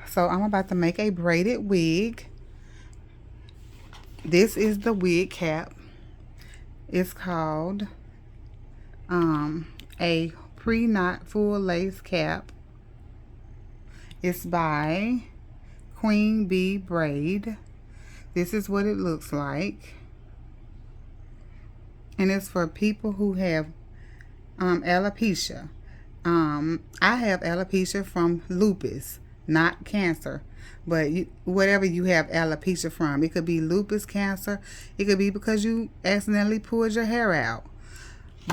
So I'm about to make a braided wig. This is the wig cap. It's called a pre-knot full lace cap. It's by Queen Bee Braid. This is what it looks like. And it's for people who have alopecia. I have alopecia from lupus, not cancer. But whatever you have alopecia from, it could be lupus, cancer. It could be because you accidentally pulled your hair out.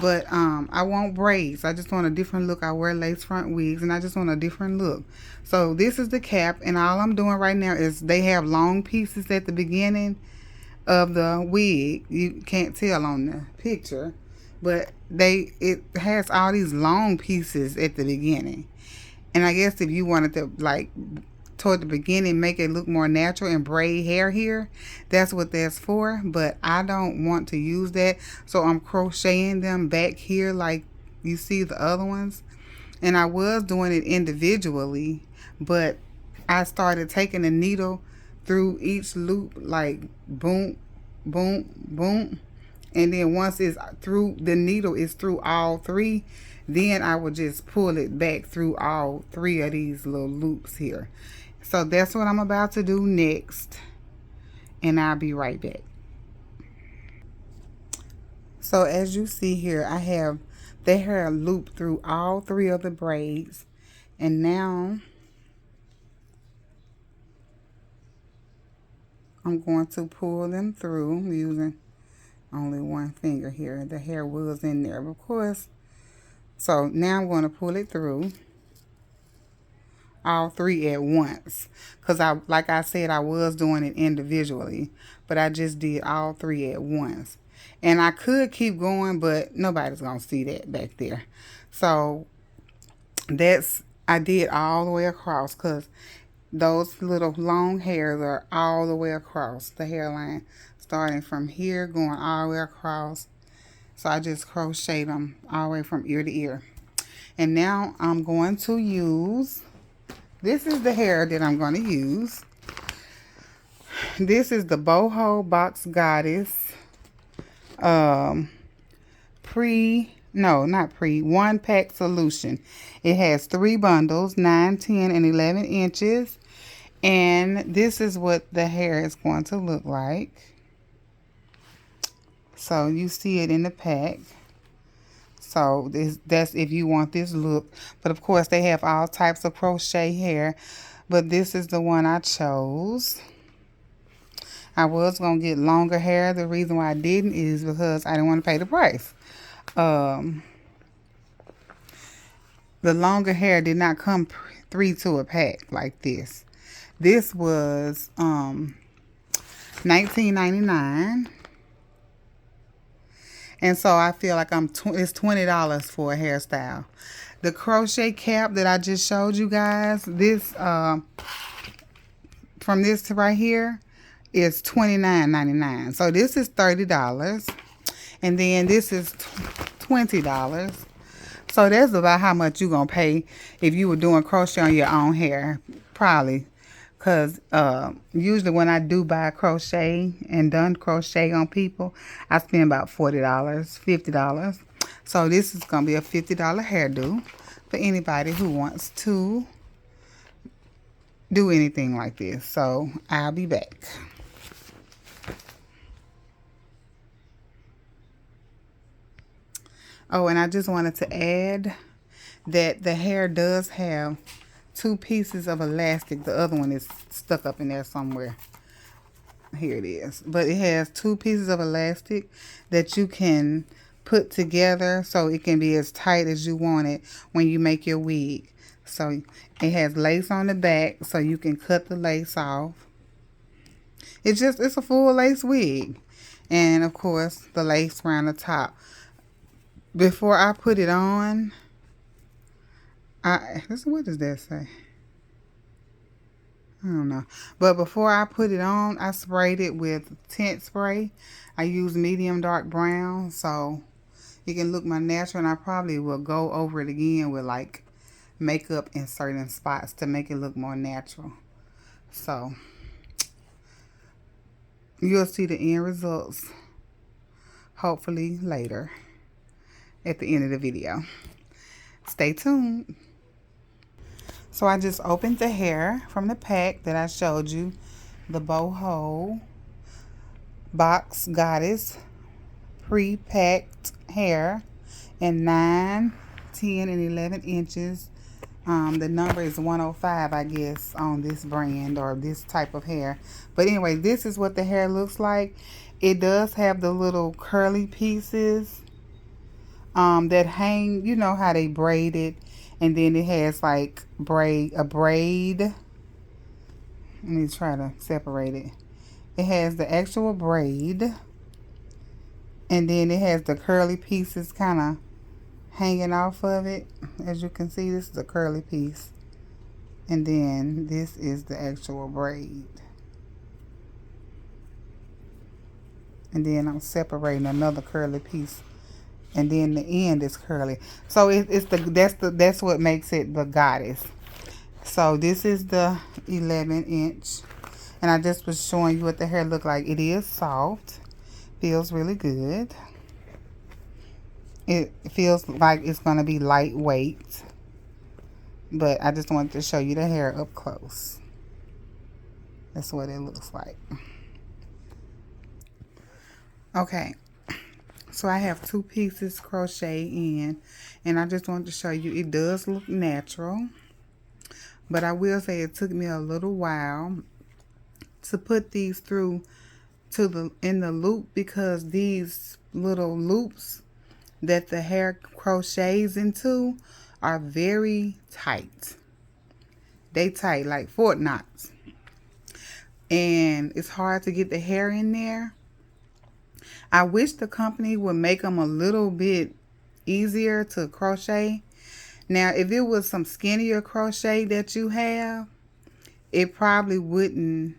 But I want braids. I just want a different look. I wear lace front wigs, and I just want a different look. So this is the cap, and all I'm doing right now is they have long pieces at the beginning of the wig. You can't tell on the picture, but it has all these long pieces at the beginning. And I guess if you wanted to, like, toward the beginning, make it look more natural and braid hair here, that's what that's for. But I don't want to use that, so I'm crocheting them back here like you see the other ones. And I was doing it individually, but I started taking the needle through each loop, like boom, boom, boom. And then once it's through, the needle is through all three, then I would just pull it back through all three of these little loops here. So that's what I'm about to do next, and I'll be right back. So as you see here, I have the hair looped through all three of the braids, and now I'm going to pull them through using only one finger here. The hair was in there, of course. So now I'm going to pull it through all three at once, because like I said, I was doing it individually, but I just did all three at once. And I could keep going, but nobody's gonna see that back there. So I did all the way across, because those little long hairs are all the way across the hairline, starting from here going all the way across. So I just crocheted them all the way from ear to ear. And now I'm going to use, this is the hair that I'm going to use. This is the Boho Box Goddess one pack solution. It has 3 bundles, 9, 10, and 11 inches. And this is what the hair is going to look like. So you see it in the pack. So that's if you want this look. But of course they have all types of crochet hair. But this is the one I chose. I was going to get longer hair. The reason why I didn't is because I didn't want to pay the price. The longer hair did not come 3 to a pack like this. This was $19.99. And so I feel like it's $20 for a hairstyle. The crochet cap that I just showed you guys, this from this to right here is $29.99. So this is $30. And then this is $20. So that's about how much you're going to pay if you were doing crochet on your own hair. Probably. Because usually when I do buy crochet and done crochet on people, I spend about $40, $50. So this is going to be a $50 hairdo for anybody who wants to do anything like this. So I'll be back. Oh, and I just wanted to add that the hair does have 2 pieces of elastic. The other one is stuck up in there somewhere. Here it is. But it has 2 pieces of elastic that you can put together so it can be as tight as you want it when you make your wig. So it has lace on the back so you can cut the lace off. It's a full lace wig. And of course the lace around the top. Before I put it on, what does that say? I don't know. But before I put it on, I sprayed it with tint spray. I use medium dark brown, so it can look more natural. And I probably will go over it again with like makeup in certain spots to make it look more natural. So you'll see the end results hopefully later at the end of the video. Stay tuned. So I just opened the hair from the pack that I showed you, the boho box goddess pre-packed hair in 9, 10, and 11 inches. The number is 105, I guess, on this brand or this type of hair. But anyway, this is what the hair looks like. It does have the little curly pieces that hang, you know how they braid it, and then it has like a braid. Let me try to separate it. It has the actual braid, and then it has the curly pieces kind of hanging off of it. As you can see, this is a curly piece, and then this is the actual braid. And then I'm separating another curly piece, and then the end is curly. So that's what makes it the goddess. So this is the 11 inch, and I just was showing you what the hair look like. It is soft, feels really good. It feels like it's going to be lightweight, but I just wanted to show you the hair up close. That's what it looks like. Okay, so I have 2 pieces crochet in, and I just wanted to show you it does look natural, but I will say it took me a little while to put these through in the loop, because these little loops that the hair crochets into are very tight. They tight like Fort Knox, and it's hard to get the hair in there. I wish the company would make them a little bit easier to crochet. Now, if it was some skinnier crochet that you have, it probably wouldn't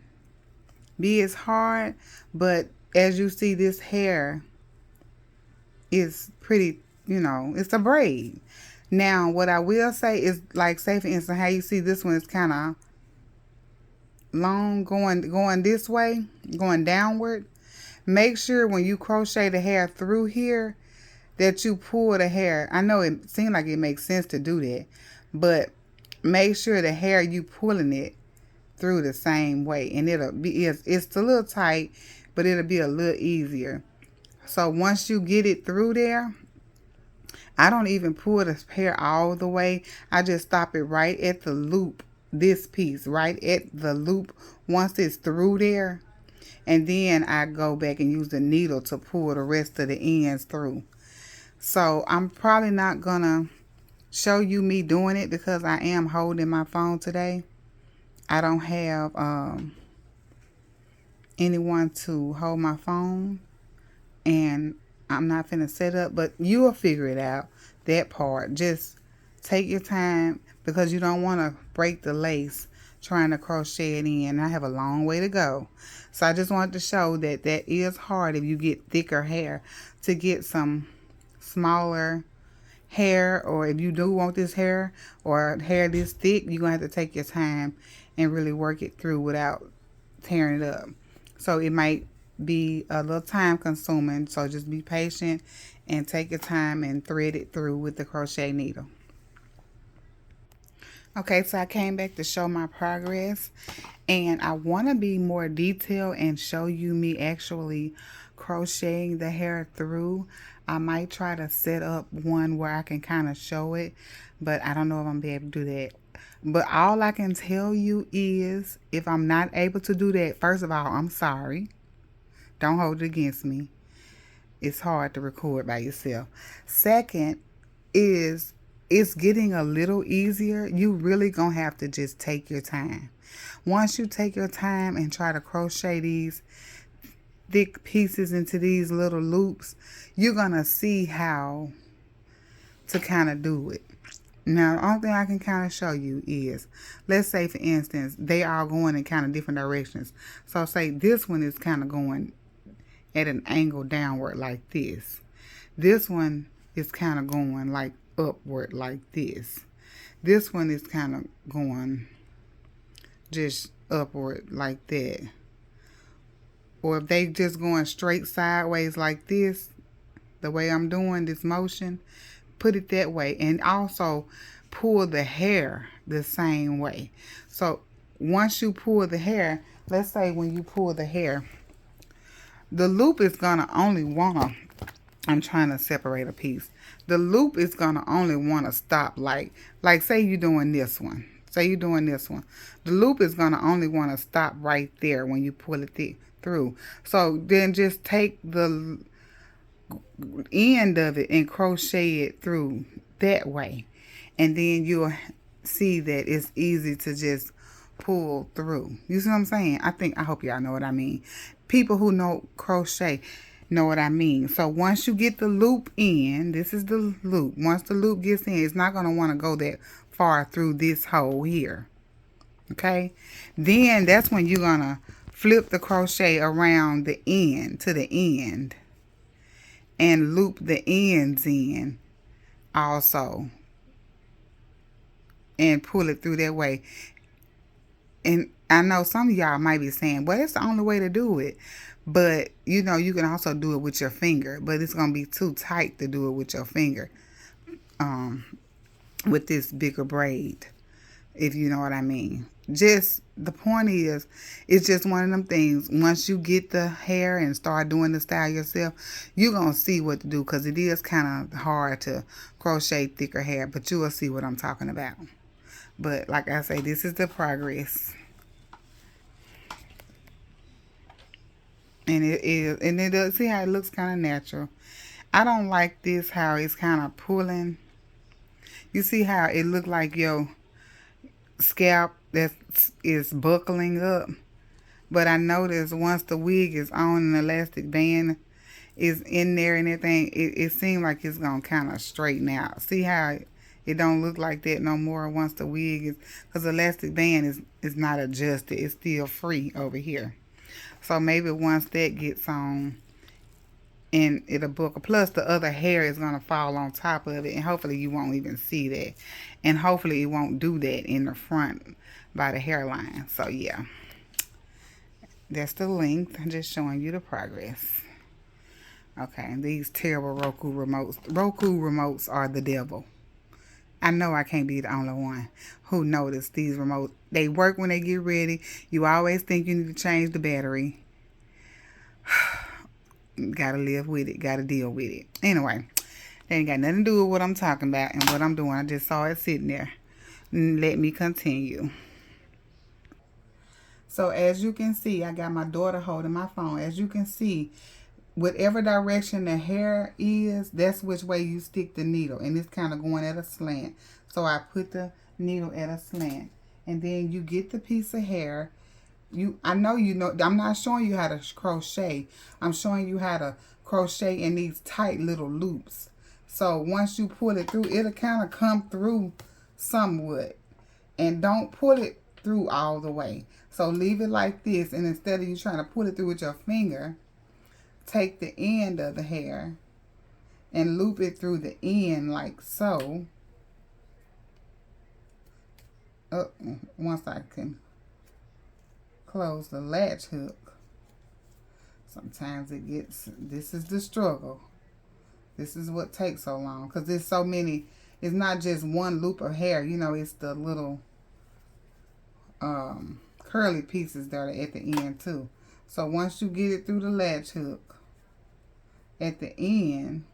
be as hard. But as you see, this hair is pretty, you know, it's a braid. Now, what I will say is, like, say for instance, how you see this one is kind of long going this way, going downward. Make sure when you crochet the hair through here that you pull the hair. I know it seems like it makes sense to do that, but make sure the hair you pulling it through the same way, and it's a little tight, but it'll be a little easier. So once you get it through there, I don't even pull the hair all the way. I just stop it right at the loop, this piece right at the loop, once it's through there. And then I go back and use the needle to pull the rest of the ends through. So I'm probably not going to show you me doing it because I am holding my phone today. I don't have anyone to hold my phone. And I'm not finna set up, but you will figure it out, that part. Just take your time, because you don't want to break the lace trying to crochet it in. I have a long way to go. So I just wanted to show that is hard if you get thicker hair. To get some smaller hair, or if you do want this hair or hair this thick, you're going to have to take your time and really work it through without tearing it up. So it might be a little time consuming. So just be patient and take your time and thread it through with the crochet needle. Okay, so I came back to show my progress, and I want to be more detailed and show you me actually crocheting the hair through. I might try to set up one where I can kind of show it, but I don't know if I'm going to be able to do that. But all I can tell you is, if I'm not able to do that, first of all, I'm sorry. Don't hold it against me. It's hard to record by yourself. Second is, it's getting a little easier. You really gonna have to just take your time. Once you take your time and try to crochet these thick pieces into these little loops, you're gonna see how to kind of do it. Now, the only thing I can kind of show you is, let's say for instance, they are going in kind of different directions. So say this one is kind of going at an angle downward like this. This one is kind of going like upward like this. This one is kind of going just upward like that. Or if they just going straight sideways like this, the way I'm doing this motion, put it that way. And also pull the hair the same way. So once you pull the hair, let's say when you pull the hair, the loop is gonna only wanna, I'm trying to separate a piece. The loop is gonna only wanna stop like say you're doing this one. Say you're doing this one. The loop is gonna only wanna stop right there when you pull it through. So then just take the end of it and crochet it through that way, and then you'll see that it's easy to just pull through. You see what I'm saying? I hope y'all know what I mean. People who know crochet know what I mean. So once you get the loop in, this is the loop. Once the loop gets in, it's not going to want to go that far through this hole here. Okay? Then that's when you're going to flip the crochet around the end to the end and loop the ends in also and pull it through that way. And I know some of y'all might be saying, well, it's the only way to do it. But, you know, you can also do it with your finger. But it's going to be too tight to do it with your finger with this bigger braid, if you know what I mean. Just, the point is, it's just one of them things. Once you get the hair and start doing the style yourself, you're going to see what to do. Because it is kind of hard to crochet thicker hair. But you will see what I'm talking about. But like I say, this is the progress. And it is, and it does, see how it looks kind of natural. I don't like this, how it's kind of pulling. You see how it look like your scalp that is buckling up. But I noticed once the wig is on and the elastic band is in there and everything, it seems like it's going to kind of straighten out. See how it don't look like that no more once the wig is, because the elastic band is not adjusted. It's still free over here. So maybe once that gets on and it'll buckle. Plus the other hair is going to fall on top of it. And hopefully you won't even see that. And hopefully it won't do that in the front by the hairline. So yeah. That's the length. I'm just showing you the progress. Okay. These terrible Roku remotes. Roku remotes are the devil. I know I can't be the only one who noticed these remotes. They work when they get ready. You always think you need to change the battery. Gotta live with it. Gotta deal with it. Anyway, that ain't got nothing to do with what I'm talking about and what I'm doing. I just saw it sitting there. Let me continue. So as you can see, I got my daughter holding my phone. As you can see, whatever direction the hair is, that's which way you stick the needle. And it's kind of going at a slant. So I put the needle at a slant. And then you get the piece of hair. I know you know, I'm not showing you how to crochet. I'm showing you how to crochet in these tight little loops. So once you pull it through, it'll kind of come through somewhat. And don't pull it through all the way. So leave it like this. And instead of you trying to pull it through with your finger, take the end of the hair and loop it through the end like so. Once I can close the latch hook. Sometimes it gets, this is the struggle. This is what takes so long because there's so many. It's not just one loop of hair, you know, it's the little curly pieces that are at the end too. So once you get it through the latch hook at the end,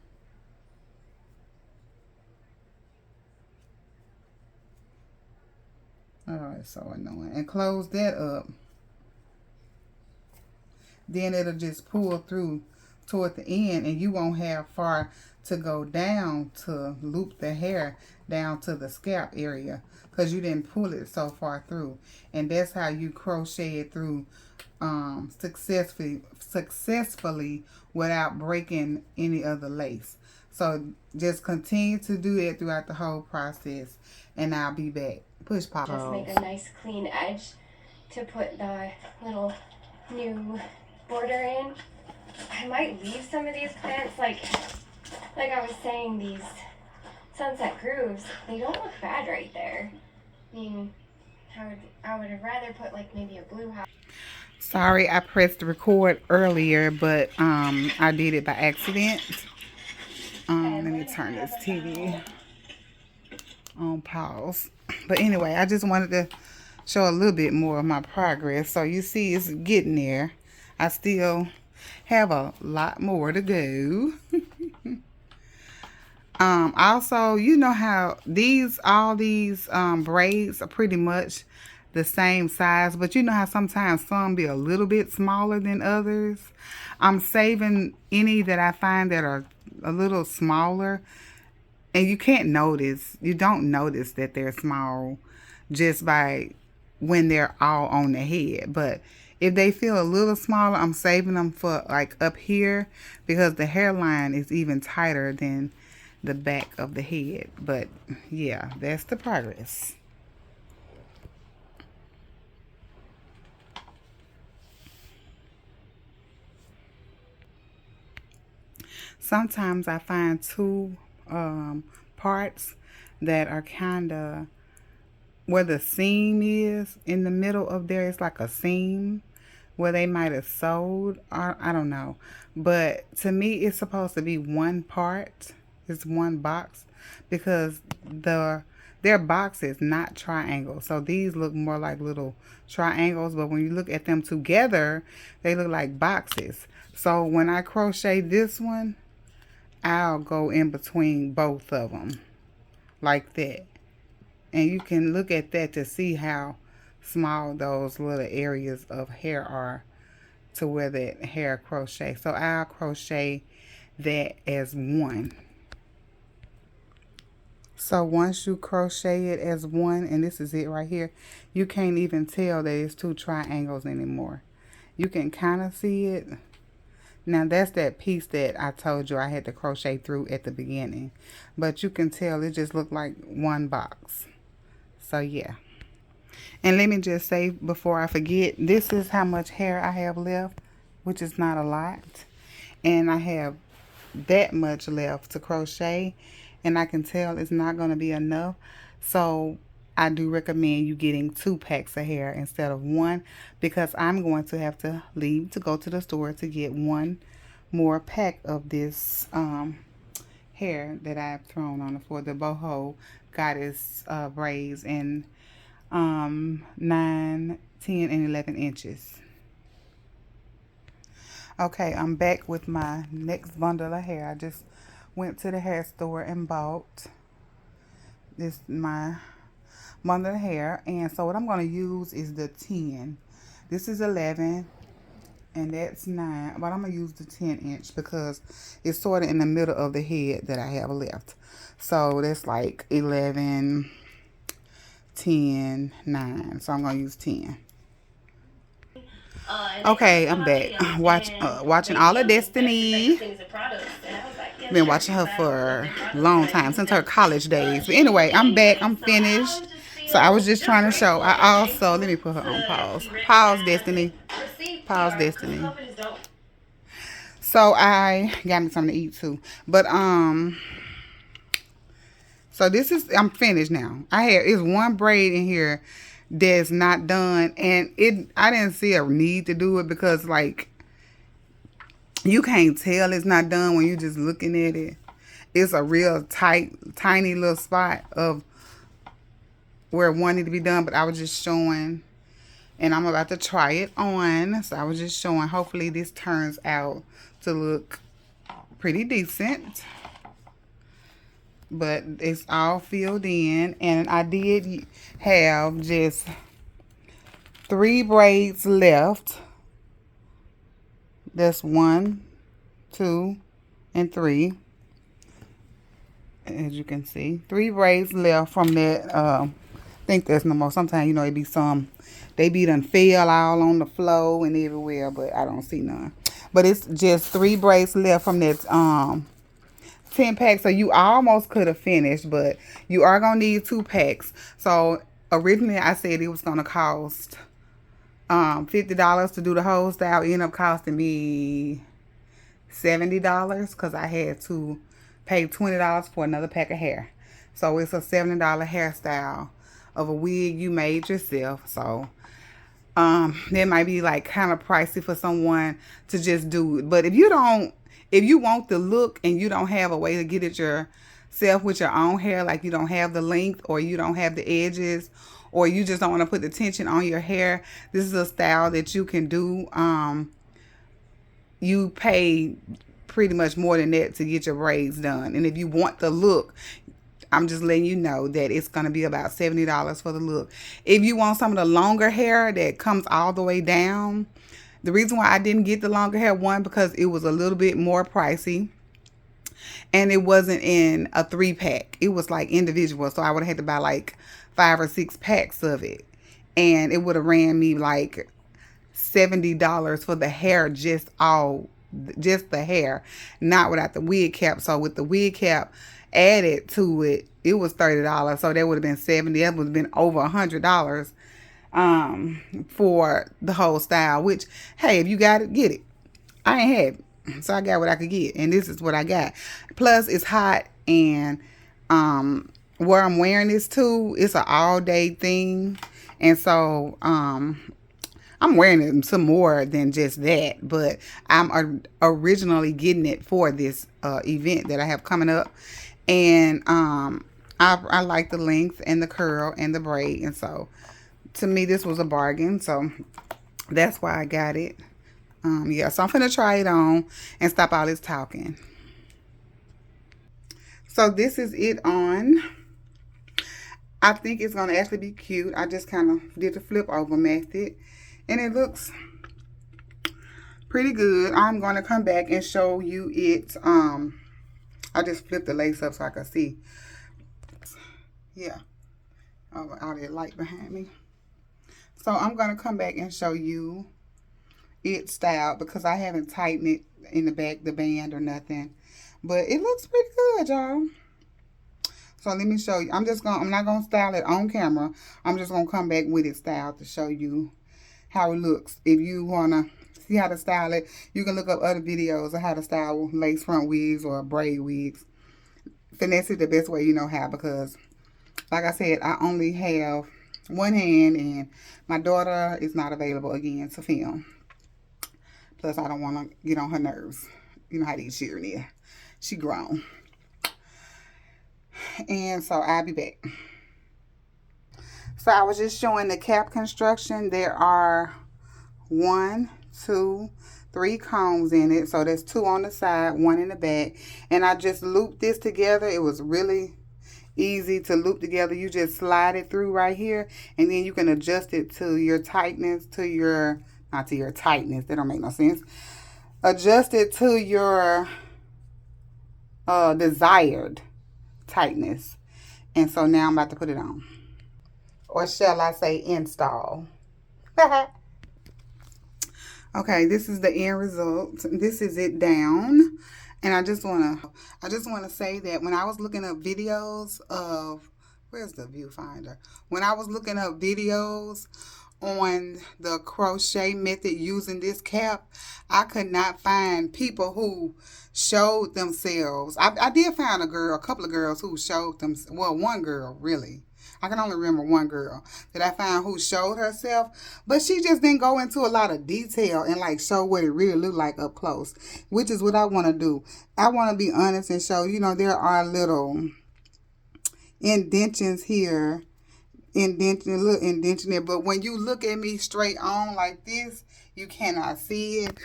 oh, it's so annoying, and close that up, then it'll just pull through toward the end and you won't have far to go down to loop the hair down to the scalp area because you didn't pull it so far through. And that's how you crochet it through successfully without breaking any other lace. So just continue to do that throughout the whole process and I'll be back. Push pause. Just make a nice clean edge to put the little new border in. I might leave some of these plants, like I was saying, these sunset grooves, they don't look bad right there. I mean, I would have rather put like maybe a blue house. Sorry, I pressed record earlier, but I did it by accident. Let me turn this TV on pause. But anyway, I just wanted to show a little bit more of my progress. So you see it's getting there. I still have a lot more to go. Also, you know how all these braids are pretty much the same size, but you know how sometimes some be a little bit smaller than others. I'm saving any that I find that are a little smaller, and you don't notice that they're small just by when they're all on the head. But if they feel a little smaller, I'm saving them for like up here, because the hairline is even tighter than the back of the head. But yeah, that's the progress. Sometimes I find two parts that are kind of where the seam is in the middle of there. It's like a seam where they might have sewed, or I don't know. But to me, it's supposed to be one part. It's one box, because their box is not triangles. So these look more like little triangles, but when you look at them together, they look like boxes. So when I crochet this one, I'll go in between both of them like that. And you can look at that to see how small those little areas of hair are to where that hair crochet. So I'll crochet that as one. So once you crochet it as one, and this is it right here, you can't even tell that it's two triangles anymore. You can kind of see it. Now that's that piece that I told you I had to crochet through at the beginning. But you can tell it just looked like one box. So yeah. And let me just say before I forget, this is how much hair I have left, which is not a lot. And I have that much left to crochet, and I can tell it's not going to be enough. So I do recommend you getting 2 packs of hair instead of 1, because I'm going to have to leave to go to the store to get 1 more pack of this hair that I've thrown on the floor, the boho goddess braids in 9, 10, and 11 inches. Okay, I'm back with my next bundle of hair. I just went to the hair store and bought this my bundle of hair. And so what I'm going to use is the 10. This is 11 and that's 9. But I'm going to use the 10 inch because it's sort of in the middle of the head that I have left. So that's like 11, 10, 9. So I'm going to use 10. Okay, I'm back. Watching all of Destiny. Been watching her for a long time, since her college days. But anyway, I'm back. I'm finished. So I was just trying to show. I also, let me put her on pause. Pause, Destiny. Pause, Destiny. So I got me something to eat too. But so this is, I'm finished now. It's one braid in here that's not done, and I didn't see a need to do it because like you can't tell it's not done when you're just looking at it. It's a real tight, tiny little spot of where it wanted to be done, but I was just showing, and I'm about to try it on. So I was just showing, hopefully this turns out to look pretty decent. But it's all filled in, and I did have just 3 braids left. That's 1, 2, and 3. As you can see, 3 braids left from that. I think there's no more. Sometimes, you know, it be some, they be done fell all on the floor and everywhere, but I don't see none. But it's just 3 braids left from that 10 packs. So you almost could have finished, but you are gonna need 2 packs. So originally I said it was gonna cost $50 to do the whole style. It ended up costing me $70 because I had to pay $20 for another pack of hair. So it's a $70 hairstyle. of a wig you made yourself. So that might be like kind of pricey for someone to just do it. But if you want the look and you don't have a way to get it yourself with your own hair, like you don't have the length or you don't have the edges, or you just don't want to put the tension on your hair, this is a style that you can do. You pay pretty much more than that to get your braids done. And if you want the look, I'm just letting you know that it's going to be about $70 for the look. If you want some of the longer hair that comes all the way down, the reason why I didn't get the longer hair, one, because it was a little bit more pricey. And it wasn't in a 3-pack. It was like individual. So I would have had to buy like 5 or 6 packs of it. And it would have ran me like $70 for the hair, just the hair, not without the wig cap. So with the wig cap added to it, it was $30. So that would have been $70. That would have been over $100 for the whole style. Which, hey, if you got it, get it. I ain't have it, so I got what I could get, and this is what I got. Plus, it's hot, and where I'm wearing this to, it's an all day thing, and so I'm wearing it some more than just that, but I'm originally getting it for this event that I have coming up. And I like the length and the curl and the braid. And so to me, this was a bargain. So that's why I got it. Yeah, so I'm going to try it on and stop all this talking. So this is it on. I think it's going to actually be cute. I just kind of did the flip over method. And it looks pretty good. I'm going to come back and show you it. I just flipped the lace up so I could see. Yeah. Oh, all that light behind me. So I'm going to come back and show you it styled, because I haven't tightened it in the back, the band or nothing. But it looks pretty good, y'all. So let me show you. I'm not going to style it on camera. I'm just going to come back with it styled to show you how it looks. If you want to see how to style it, you can look up other videos of how to style lace front wigs or braid wigs. Finesse it the best way you know how, because like I said, I only have one hand and my daughter is not available again to film. Plus, I don't want to get on her nerves. You know how these children is. She grown. And so I'll be back. So I was just showing the cap construction. There are 1, 2, 3 combs in it. So there's 2 on the side, 1 in the back. And I just looped this together. It was really easy to loop together. You just slide it through right here. And then you can adjust it to your tightness, not to your tightness. That don't make no sense. Adjust it to your desired tightness. And so now I'm about to put it on. Or shall I say install. Okay, this is the end result. This is it down. And I just wanna say that when I was looking up videos of, where's the viewfinder? When I was looking up videos on the crochet method using this cap, I could not find people who showed themselves. I did find a couple of girls who showed them. Well, one girl really. I can only remember one girl that I found who showed herself, but she just didn't go into a lot of detail and like show what it really looked like up close, which is what I want to do. I want to be honest and show, there are little indentions here, little indention there, but when you look at me straight on like this, you cannot see it.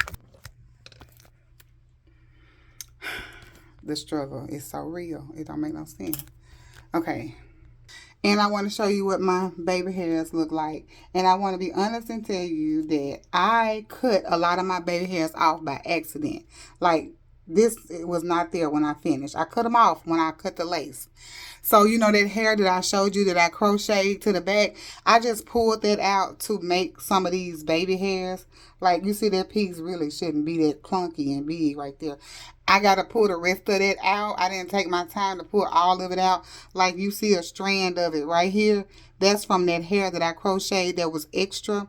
The struggle is so real. It don't make no sense. Okay. And I want to show you what my baby hairs look like. And I want to be honest and tell you that I cut a lot of my baby hairs off by accident. Like, it was not there when I finished. I cut them off when I cut the lace. So, that hair that I showed you that I crocheted to the back, I just pulled that out to make some of these baby hairs. Like, you see that piece really shouldn't be that clunky and big right there. I got to pull the rest of that out. I didn't take my time to pull all of it out. Like, you see a strand of it right here. That's from that hair that I crocheted that was extra.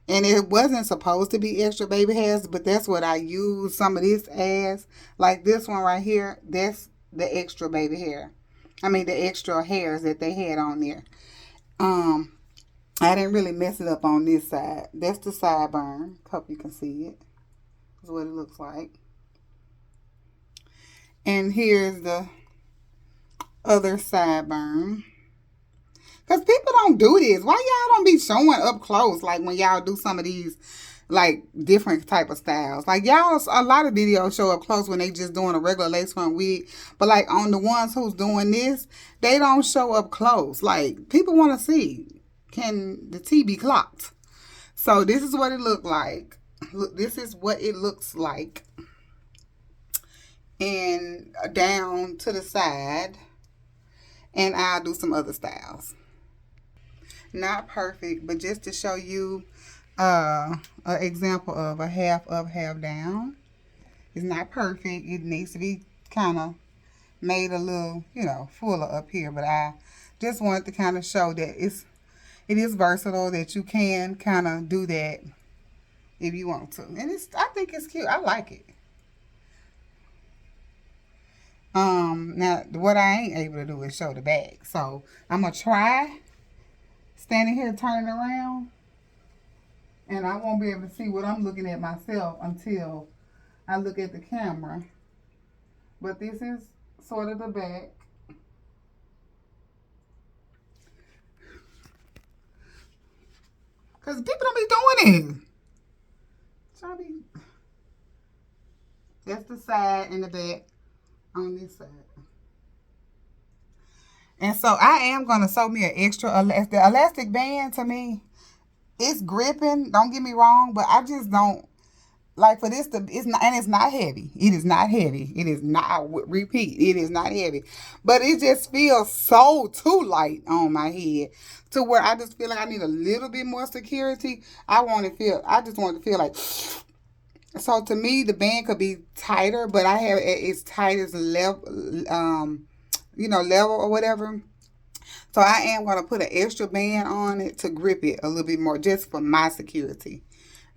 And it wasn't supposed to be extra baby hairs, but that's what I used some of this as. Like this one right here, that's the extra baby hair. I mean, the extra hairs that they had on there. I didn't really mess it up on this side. That's the sideburn. Hope you can see it. That's what it looks like. And here's the other sideburn. Because people don't do this. Why y'all don't be showing up close like when y'all do some of these like different type of styles? Like y'all, a lot of videos show up close when they just doing a regular lace front wig. But like on the ones who's doing this, they don't show up close. Like people want to see, can the T be clocked? So this is what it looked like. Look, this is what it looks like. And down to the side. And I'll do some other styles. Not perfect, but just to show you an example of a half up, half down. It's not perfect. It needs to be kind of made a little, fuller up here. But I just wanted to kind of show that it is versatile, that you can kind of do that if you want to. And I think it's cute. I like it. Now what I ain't able to do is show the back. So I'm gonna try standing here turning around, and I won't be able to see what I'm looking at myself until I look at the camera. But this is sort of the back. Because people don't be doing it. That's the side and the back on this side. And so I am going to sew me an extra the elastic band. To me, it's gripping. Don't get me wrong, but I just don't like for this to. It's not, and it's not heavy. It is not heavy. It is not. I repeat, it is not heavy. But it just feels so too light on my head to where I just feel like I need a little bit more security. I just want to feel like. So to me, the band could be tighter, but I have it's tight as level, level or whatever. So I am going to put an extra band on it to grip it a little bit more, just for my security.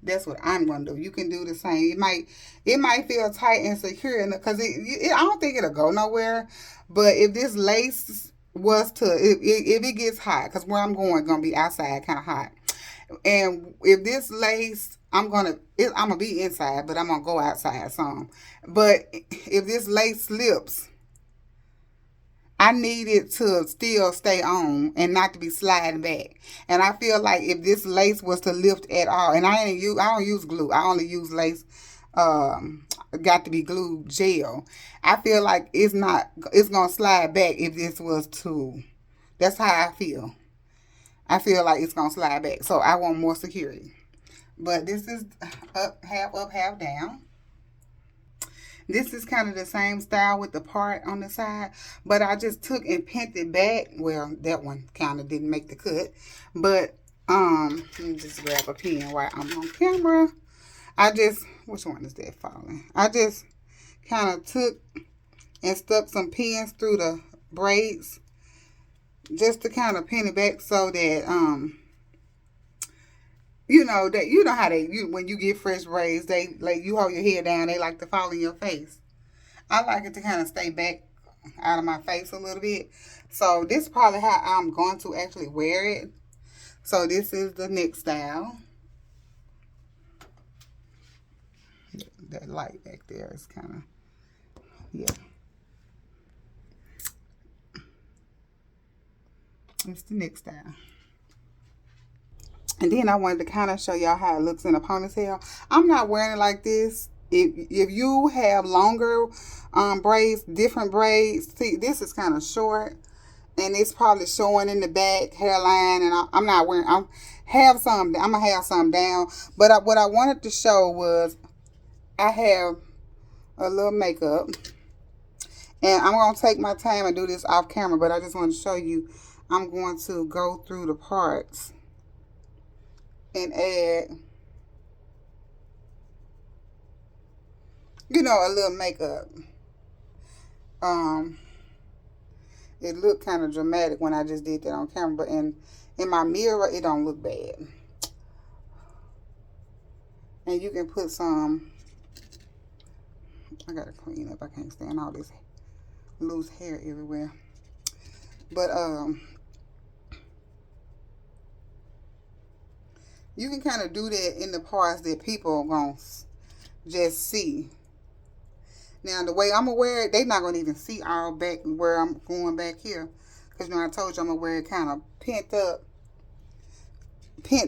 That's what I'm going to do. You can do the same. It might feel tight and secure because I don't think it'll go nowhere. But if this lace was to, if it gets hot, because where I'm going to be outside, kind of hot. And if this lace, I'm gonna be inside, but I'm gonna go outside some. But if this lace slips, I need it to still stay on and not to be sliding back. And I feel like if this lace was to lift at all, and I don't use glue. I only use lace. Got to be glue gel. I feel like it's gonna slide back if this was to. That's how I feel. I feel like it's going to slide back. So I want more security. But this is up, half down. This is kind of the same style with the part on the side. But I just took and pinned it back. Well, that one kind of didn't make the cut. But let me just grab a pen while I'm on camera. Which one is that falling? I just kind of took and stuck some pins through the braids. Just to kind of pin it back so that how when you get fresh braids, they like you hold your head down, they like to fall in your face. I like it to kind of stay back out of my face a little bit. So this is probably how I'm going to actually wear it. So this is the next style. That light back there is kind of, yeah. It's the next style. And then I wanted to kind of show y'all how it looks in a ponytail. I'm not wearing it like this. If you have longer braids, different braids, see, this is kind of short. And it's probably showing in the back hairline. And I'm not wearing, I'm going to have some down. But what I wanted to show was I have a little makeup. And I'm going to take my time and do this off camera. But I just want to show you. I'm going to go through the parts and add, a little makeup. It looked kind of dramatic when I just did that on camera, but in my mirror, it don't look bad. And you can put some, I gotta clean up. I can't stand all this loose hair everywhere. But, You can kind of do that in the parts that people are going to just see. Now, the way I'm going to wear it, they're not going to even see all back where I'm going back here. Because, I told you I'm going to wear it kind of pent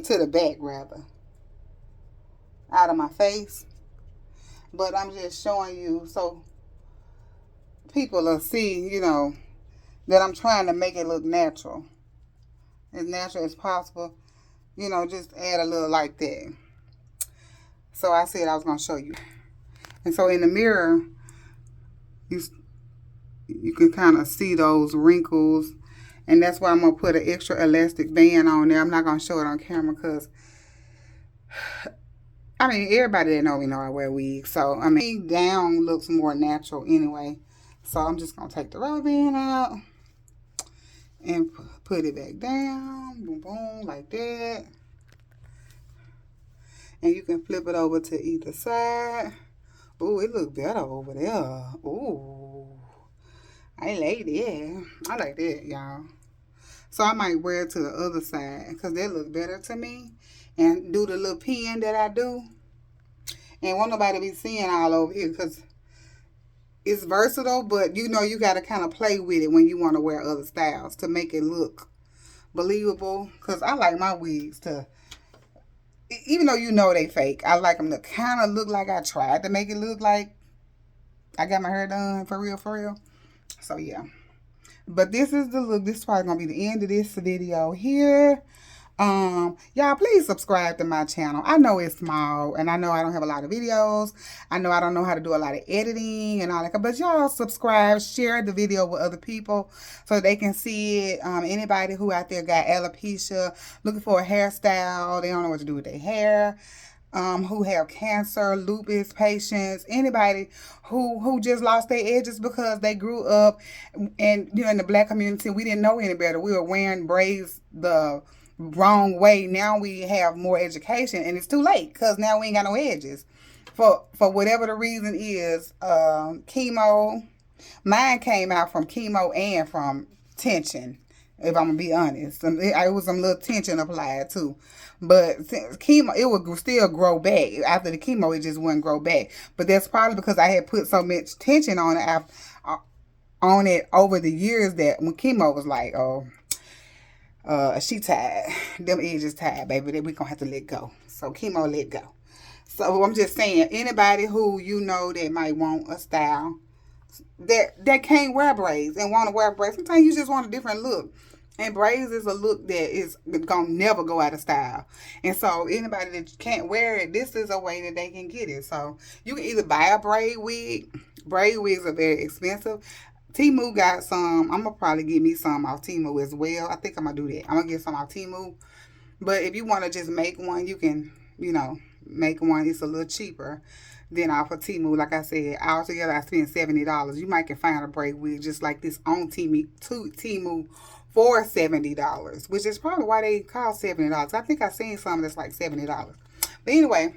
to the back, rather. Out of my face. But I'm just showing you so people will see, that I'm trying to make it look natural. As natural as possible. Just add a little like that. So I said I was going to show you. And so in the mirror, you can kind of see those wrinkles. And that's why I'm going to put an extra elastic band on there. I'm not going to show it on camera because, everybody that know me know I wear wigs. So, down looks more natural anyway. So I'm just going to take the rubber band out and put it back down. Boom, boom, like that. And you can flip it over to either side. Ooh, it looks better over there. Ooh. I like that. I like that, y'all. So I might wear it to the other side because that look better to me. And do the little pin that I do. And won't nobody be seeing all over here because it's versatile. But you got to kind of play with it when you want to wear other styles to make it look believable. Because I like my wigs to, even though they fake, I like them to kind of look like I tried to make it look like I got my hair done for real, for real. So, yeah. But this is the look. This is probably going to be the end of this video here. Y'all, please subscribe to my channel. I know it's small, and I know I don't have a lot of videos. I know I don't know how to do a lot of editing and all that. But y'all subscribe, share the video with other people so they can see it. Anybody who out there got alopecia, looking for a hairstyle, they don't know what to do with their hair. Who have cancer, lupus patients, anybody who just lost their edges because they grew up and in the black community, we didn't know any better. We were wearing braids the wrong way. Now we have more education and it's too late because now we ain't got no edges. For whatever the reason is, chemo, mine came out from chemo and from tension. If I'm gonna be honest, it was some little tension applied too, but chemo, it would still grow back after the chemo. It just wouldn't grow back, but that's probably because I had put so much tension on it over the years that when chemo was like, she tired, them edges tired, baby, that we gonna have to let go. So chemo let go. So I'm just saying, anybody who that might want a style that can't wear braids and want to wear braids. Sometimes you just want a different look. And braids is a look that is going to never go out of style. And so anybody that can't wear it, this is a way that they can get it. So you can either buy a braid wig. Braid wigs are very expensive. Temu got some. I'm going to probably get me some off Temu as well. I think I'm going to do that. I'm going to get some off Temu. But if you want to just make one, you can, make one. It's a little cheaper than off of Temu. Like I said, altogether I spent $70. You might can find a braid wig just like this on Temu for $70, which is probably why they cost $70. I think I seen some that's like $70. But anyway,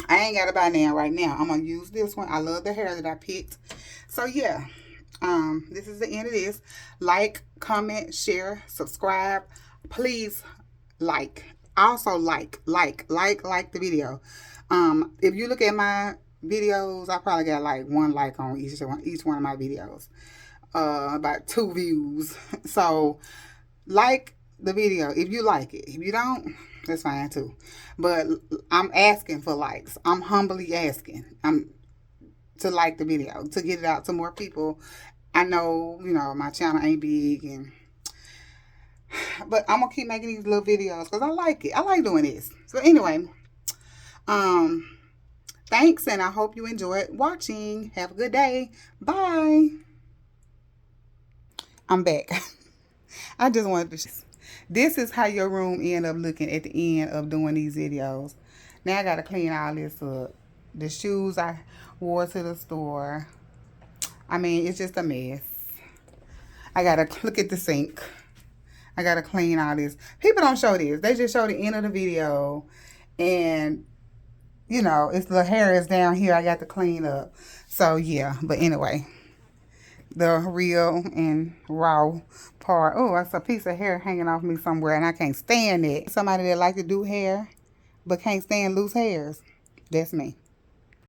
I ain't got to buy now right now. I'm going to use this one. I love the hair that I picked. So yeah, this is the end of this. Like, comment, share, subscribe. Please like. Also like the video. If you look at my videos, I probably got like 1 like on each one of my videos. About 2 views. So like the video if you like it. If you don't, that's fine too. But I'm asking for likes. I'm humbly asking to like the video, to get it out to more people. I know, my channel ain't big, but I'm gonna keep making these little videos because I like it. I like doing this. So anyway, thanks, and I hope you enjoyed watching. Have a good day. Bye. I'm back. I just wanted to. This is how your room end up looking at the end of doing these videos. Now I gotta clean all this up. The shoes I wore to the store. It's just a mess. I gotta look at the sink. I gotta clean all this. People don't show this. They just show the end of the video. And, it's the hair is down here. I got to clean up. So, yeah. But anyway, the real and raw part. Oh, that's a piece of hair hanging off me somewhere. And I can't stand it. Somebody that like to do hair. but can't stand loose hairs. That's me.